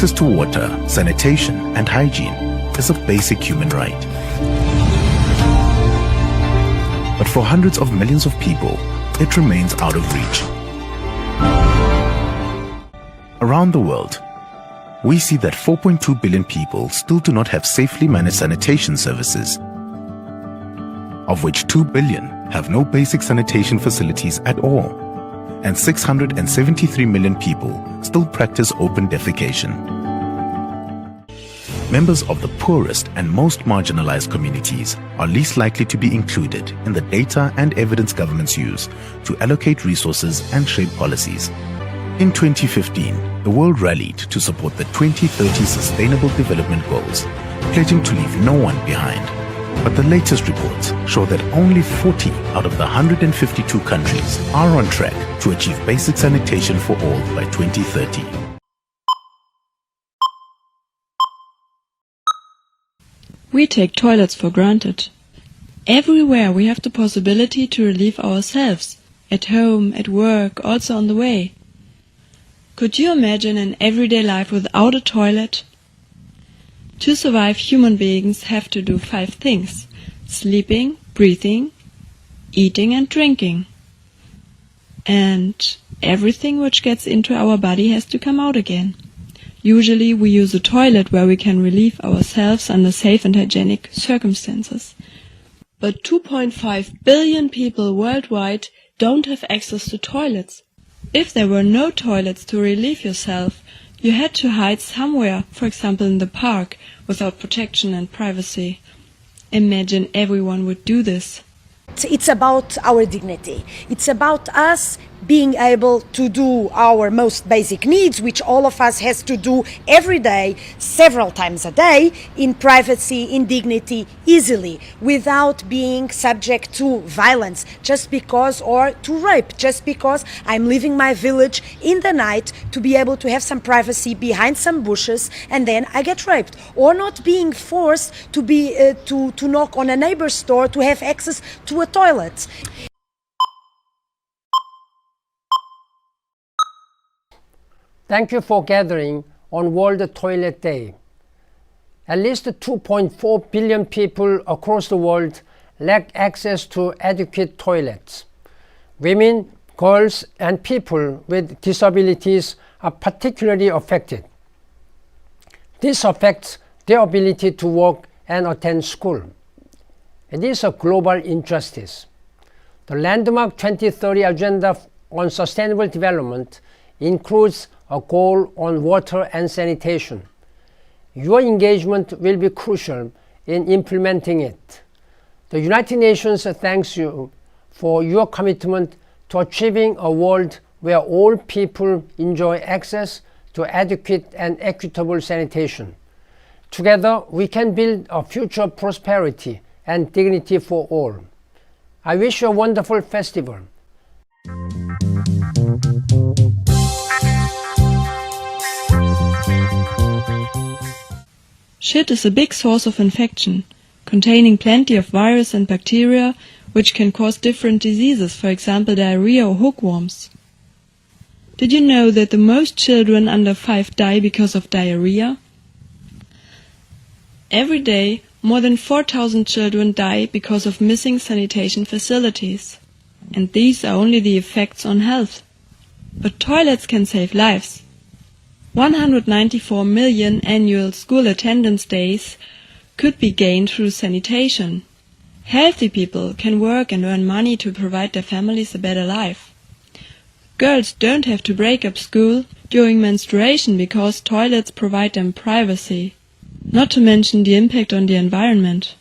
access to water, sanitation, and hygiene is a basic human right. But for hundreds of millions of people, it remains out of reach. Around the world, we see that 4.2 billion people still do not have safely managed sanitation services, of which 2 billion have no basic sanitation facilities at all, and 673 million people still practice open defecation. Members of the poorest and most marginalized communities are least likely to be included in the data and evidence governments use to allocate resources and shape policies. In 2015, the world rallied to support the 2030 Sustainable Development Goals, pledging to leave no one behind. But the latest reports show that only 40 out of the 152 countries are on track to achieve basic sanitation for all by 2030. We take toilets for granted. Everywhere we have the possibility to relieve ourselves, at home, at work, also on the way. Could you imagine an everyday life without a toilet? To survive, human beings have to do 5 things: sleeping, breathing, eating and drinking. And everything which gets into our body has to come out again. Usually we use a toilet where we can relieve ourselves under safe and hygienic circumstances. But 2.5 billion people worldwide don't have access to toilets. If there were no toilets to relieve yourself, you had to hide somewhere, for example in the park, without protection and privacy. Imagine everyone would do this. It's about our dignity. It's about us being able to do our most basic needs, which all of us has to do every day, several times a day, in privacy, in dignity, easily, without being subject to violence just because, or to rape, just because I'm leaving my village in the night to be able to have some privacy behind some bushes and then I get raped, or not being forced to be to knock on a neighbor's door to have access to a toilet. Thank you for gathering on World Toilet Day. At least 2.4 billion people across the world lack access to adequate toilets. Women, girls, and people with disabilities are particularly affected. This affects their ability to work and attend school. It is a global injustice. The landmark 2030 Agenda on Sustainable Development includes a goal on water and sanitation. Your engagement will be crucial in implementing it. The United Nations thanks you for your commitment to achieving a world where all people enjoy access to adequate and equitable sanitation. Together, we can build a future of prosperity and dignity for all. I wish you a wonderful festival. Shit is a big source of infection, containing plenty of virus and bacteria which can cause different diseases, for example diarrhea or hookworms. Did you know that the most children under 5 die because of diarrhea? Every day, more than 4,000 children die because of missing sanitation facilities. And these are only the effects on health. But toilets can save lives. 194 million annual school attendance days could be gained through sanitation. Healthy people can work and earn money to provide their families a better life. Girls don't have to break up school during menstruation because toilets provide them privacy, not to mention the impact on the environment.